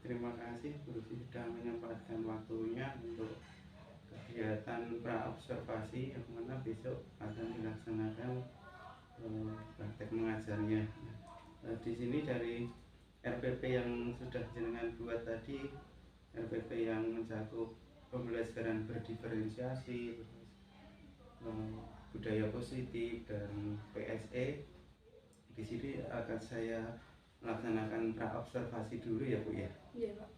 Terima kasih Bu Rusi sudah menyempatkan waktunya untuk kegiatan praobservasi yang mana besok akan dilaksanakan praktek mengajarnya. Di sini dari RPP yang sudah jenengan buat tadi, RPP yang mencakup pembelajaran berdiferensiasi, budaya positif dan PSE. Di sini akan saya melaksanakan praobservasi dulu ya Bu ya. Iya Pak.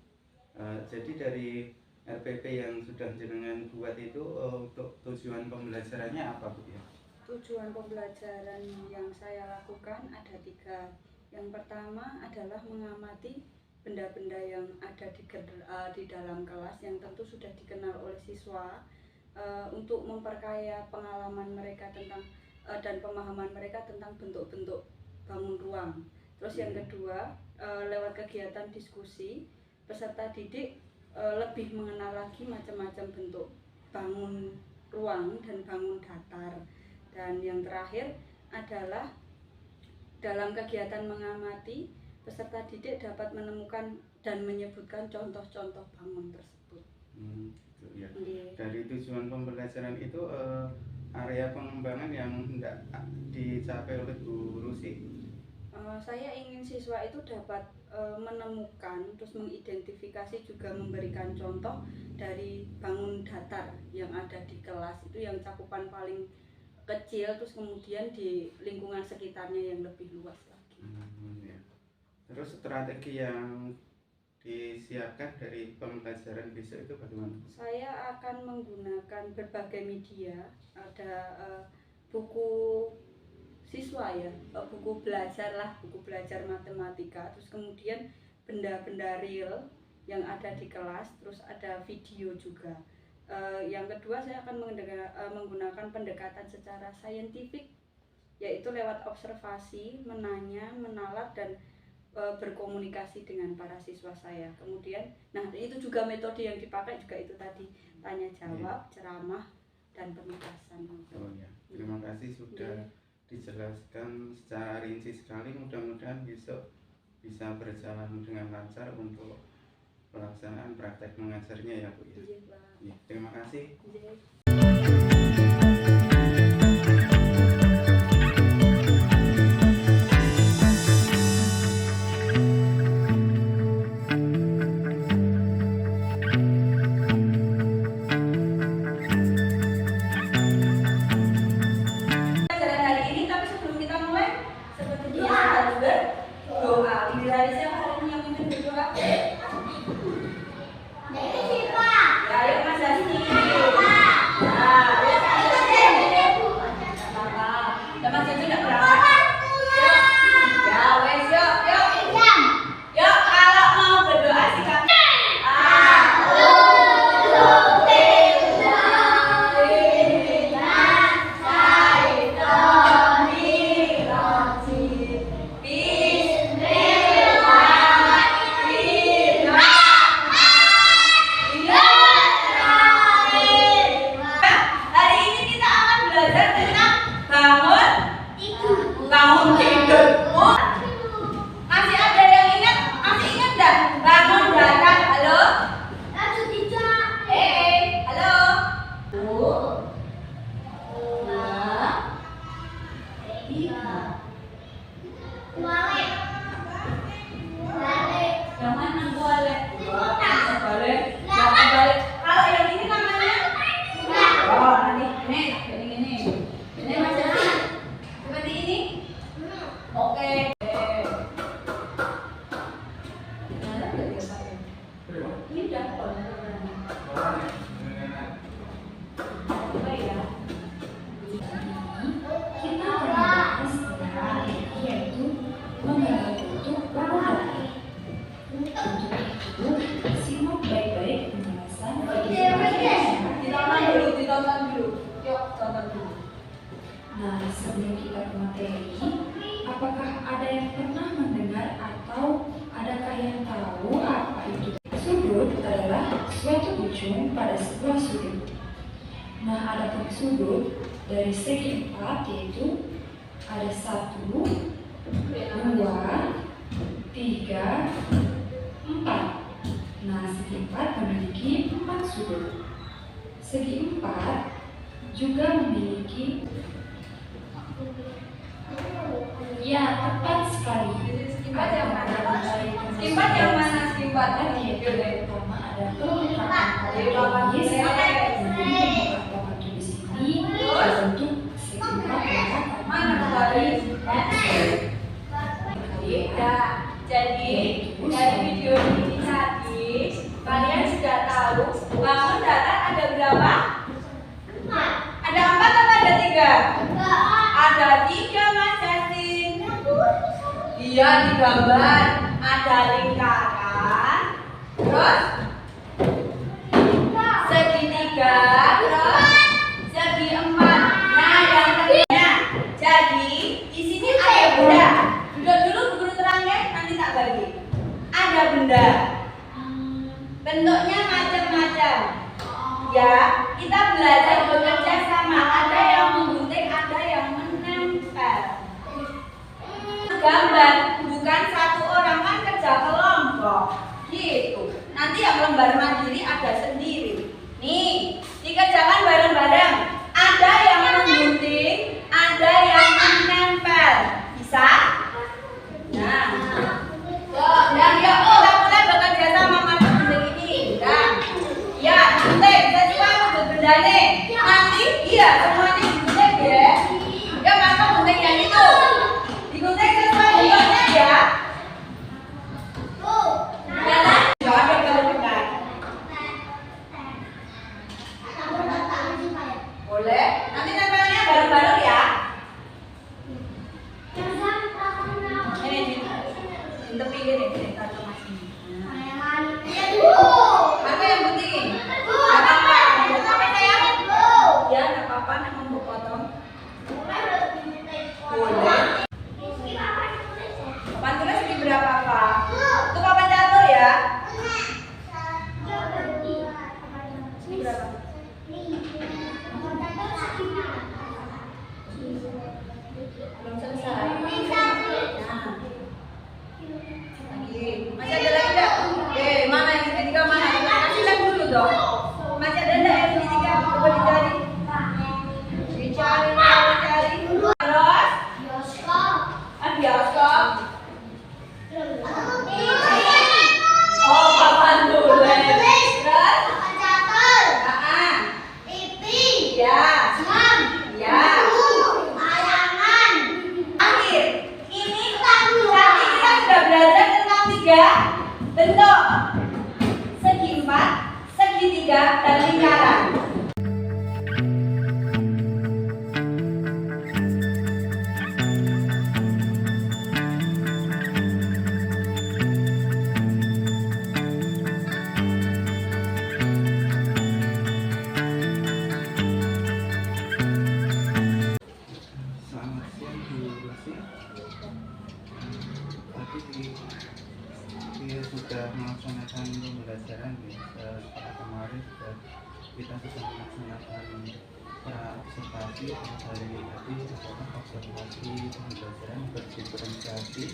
Jadi dari RPP yang sudah jenengan buat itu untuk tujuan pembelajarannya apa Bu ya? Tujuan pembelajaran yang saya lakukan ada 3. Yang pertama adalah mengamati benda-benda yang ada di dalam kelas yang tentu sudah dikenal oleh siswa, untuk memperkaya pengalaman mereka tentang dan pemahaman mereka tentang bentuk-bentuk bangun ruang. Terus yang kedua, lewat kegiatan diskusi, peserta didik lebih mengenal lagi macam-macam bentuk bangun ruang dan bangun datar. Dan yang terakhir adalah dalam kegiatan mengamati, peserta didik dapat menemukan dan menyebutkan contoh-contoh bangun tersebut. Gitu ya. Dari tujuan pembelajaran itu area pengembangan yang hendak dicapai oleh Bu Rusi. Saya ingin siswa itu dapat menemukan, terus mengidentifikasi, juga memberikan contoh dari bangun datar yang ada di kelas itu yang cakupan paling kecil, terus kemudian di lingkungan sekitarnya yang lebih luas lagi. Ya. Terus strategi yang disiapkan dari pembelajaran besok itu bagaimana? Saya akan menggunakan berbagai media, ada buku siswa ya, buku belajar matematika, terus kemudian benda-benda real yang ada di kelas, terus ada video juga. Yang kedua, saya akan menggunakan pendekatan secara saintifik, yaitu lewat observasi, menanya, menalat, dan berkomunikasi dengan para siswa saya. Kemudian, nah itu juga metode yang dipakai juga itu tadi, tanya jawab, ceramah, dan pementasan. Oh ya, terima kasih sudah dijelaskan secara rinci sekali. Mudah-mudahan besok bisa berjalan dengan lancar untuk pelaksanaan praktek mengajarnya ya Bu ya. Ya, terima kasih. Nah, sebelum kita ke materi, apakah ada yang pernah mendengar atau adakah yang tahu apa itu? Sudut adalah suatu ujung pada sebuah sudut. Nah, adapun sudut dari segi 4 yaitu ada 1, 2, 3, 4. Nah, segi 4 memiliki 4 sudut. Segi 4 juga memiliki, ya, tepat sekali. Segi 4 yang mana? Segi 4 yang mana? Segi 4 Tadi yang pertama ada kelengkapan kronologis atau batu di sini berbentuk segi 4 ya. Mana kembali? Jadi dari video ini tadi kalian sudah tahu bangun datar ada berapa? Ada 4 atau ada 3? Ada 3 Mas Yasin. Iya, di gambar ada lingkaran, terus segitiga, terus segi 4. Nah, yang terakhirnya. Jadi di sini ada benda. Duduk dulu guru terangnya, nanti tak bagi. Ada benda. Bentuknya macam-macam. Ya, kita belajar bekerja sama. Ada yang menggunting, ada yang menempel. Gambar bukan satu orang, kan kerja kelompok. Gitu. Nanti yang lembar mandiri ada sendiri. Nih, dikerjakan bareng-bareng. Ada yang menggunting, ada yang menempel. Bisa? Nah, dan ya mulai bekerja sama pada gunting ini. Dan ya, gunting sesuai untuk bendanya. Nanti iya semuanya digunting ya. Ya maka gunting yang itu. Digunting sesuai bentuknya ya. Jalan. Jawab yang paling dekat. Boleh. Nanti tempelnya bareng-bareng ya. Ini di tepi gini, taruh Mas ini. Mana yang guntingin? Nggak apa-apa. Nggak apa-apa sayang? Ya, nggak apa-apa. Nak mau potong. Boleh. Papan tulis di berapa Pak? Itu papan catur ya? Ini berapa? Belum selesai. Nah. Lagi. Masih ada lagi enggak? Oke, mana yang segitiga mana? Kasih lihat dulu dong. Masih ada enggak yang segitiga? Coba dicari. Dicari. Terus? Bioskop. Oh, papan tulis. Terus? Ya. Ya. Akhir. Ini tadi kita sudah belajar tentang 3 bentuk. Segi 4, segitiga, dan lingkaran. Selamat siang Bu Rosi. Tadi kita sudah melaksanakan pembelajaran ya. Setelah kemarin kita sudah melaksanakan observasi dari tadi adalah observasi pembelajaran berdiferensiasi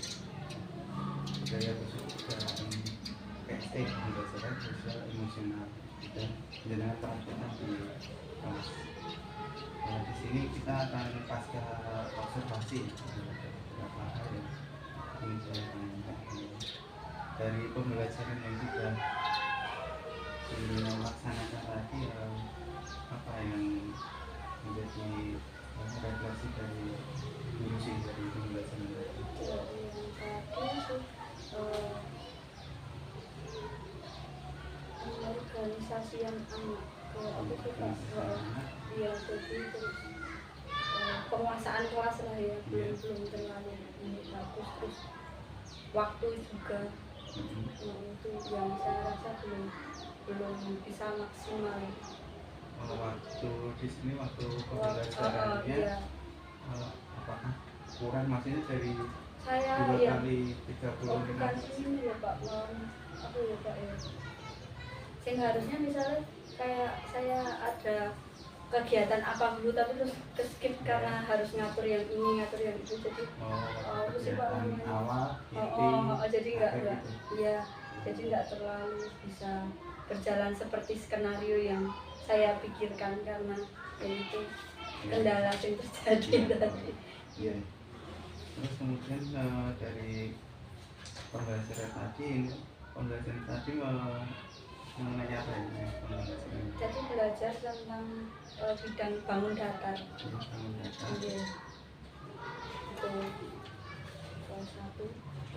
budaya kesulitan PSE pembelajaran sosial emosional dan dengan prakteknya di kelas. Nah, di sini kita akan pasca observasi beberapa hal ya ini saya akan dari pembelajaran yang sudah dilaksanakan tadi apa yang menjadi refleksi dari fungsi dari pembelajaran tadi. Organisasi yang anak. Aku suka. Iya, jadi terus penguasaan kelas lah ya, belum terlalu bagus, terus waktu juga itu yang saya rasa belum bisa maksimal. Waktu di sini waktu pembelajarannya apakah kurang, maksudnya dari Saya 2 yang kali 30 bukan ini ya Pak, apa ya Pak ya, sing harusnya misalnya kayak saya ada kegiatan apa dulu tapi terus skip karena harus ngatur yang ini ngatur yang itu, jadi apa sih Pak kegiatan namanya, awal, jadi akhir enggak gitu. ya, jadi enggak terlalu bisa berjalan seperti skenario yang saya pikirkan karena ya itu kendala yang terjadi tadi. Iya. Terus kemudian dari pembelajaran tadi mengenai apa ini pembelajaran? Jadi belajar tentang bidang bangun datar. Bangun datar. Iya. Itu salah satu.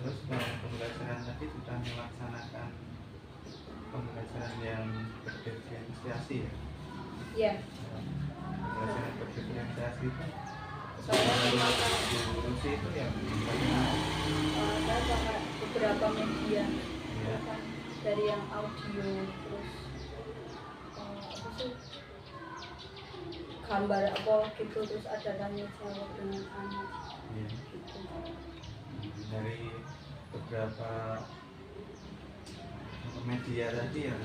Terus pembelajaran tadi sudah melaksanakan pembelajaran yang berdiferensiasi ya? Iya. Pembelajaran berdiferensiasi itu Saya memakai diurusi itu yang saya pakai beberapa media, ya. kan, dari yang audio terus apa sih, gambar apa gitu, terus ada tanya jawab dengan anak Ya. gitu. Dari beberapa media tadi yang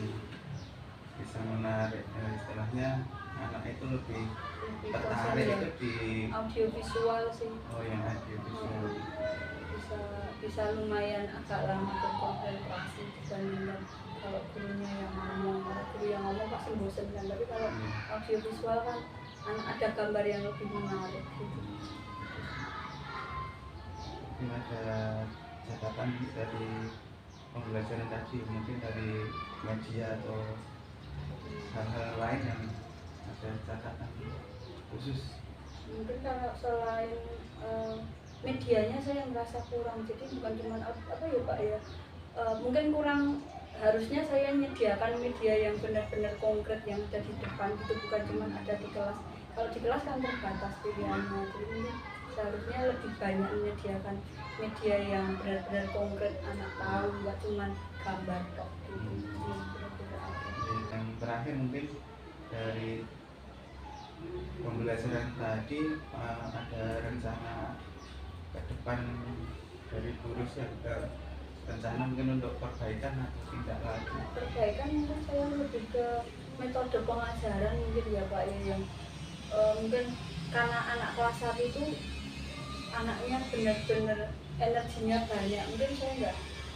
bisa menarik, istilahnya anak itu lebih Lebih tertarik konsen itu ya, di audio visual sih. yang audio visual. Bisa lumayan agak lama berkonsentrasi dibandingkan kalau gurunya yang ngomong. Kalau guru yang ngomong pasti bosan kan, tapi kalau audio visual kan anak ada gambar yang lebih menarik gitu. Mungkin ada catatan dari pembelajaran tadi, mungkin dari media atau hal-hal lain yang ada catatan khusus. Mungkin kalau selain medianya saya merasa kurang, jadi bukan cuma apa ya Pak ya, mungkin kurang, harusnya saya menyediakan media yang benar-benar konkret yang ada di depan gitu, bukan cuma ada di kelas. Kalau di kelas kan terbatas pilihannya, jadi mungkin seharusnya lebih banyak menyediakan media yang benar-benar konkret, anak tahu, nggak cuma gambar tok gitu. Kira-kira apa. Yang terakhir mungkin dari pembelajaran tadi ada rencana ke depan dari guru sih, ada rencana mungkin untuk perbaikan atau tidak lagi? Perbaikan mungkin saya lebih ke metode pengajaran mungkin ya Pak ya, yang mungkin karena anak kelas 1 itu anaknya benar-benar energinya banyak, mungkin saya nggak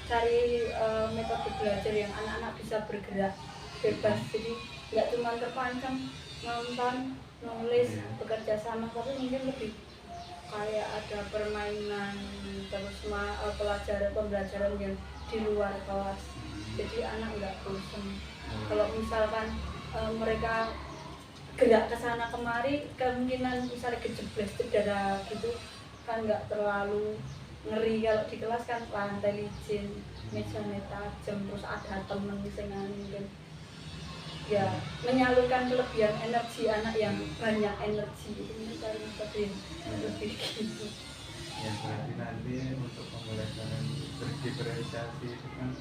cari metode belajar yang anak-anak bisa bergerak bebas, jadi nggak cuma terpancang nonton, nulis, bekerja sama, tapi mungkin lebih kayak ada permainan, terus pembelajaran yang di luar kelas, jadi anak nggak bosan. Kalau misalkan mereka gerak ke sana kemari, kemungkinan misalnya kejebles cedera gitu kan nggak terlalu ngeri. Kalau di kelas kan lantai licin, mejanya tajam, terus ada temen sing mungkin ya menyalurkan kelebihan energi anak yang banyak energi itu mungkin lebih gitu. Ya berarti nanti untuk pembelajaran berdiferensiasi itu kan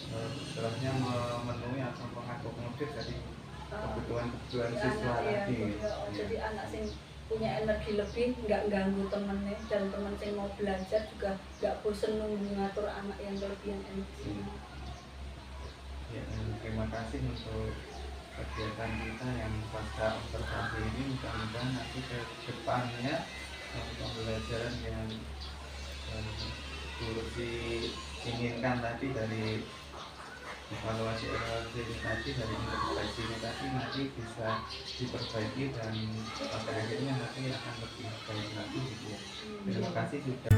setelahnya memenuhi atau mengakomodir dari kebutuhan siswa tadi. Jadi anak sing punya energi lebih, nggak ganggu temennya, dan temen sing mau belajar juga nggak bosen nunggu ngatur anak yang kelebihan energi. Ya, terima kasih untuk kegiatan kita yang pasca observasi ini. Mudah-mudahan nanti ke depannya pembelajaran yang guru inginkan tadi dari evaluasi ini tadi, dari introspeksi ini tadi nanti bisa diperbaiki dan pada akhirnya nanti akan lebih baik lagi gitu ya. Terima kasih sudah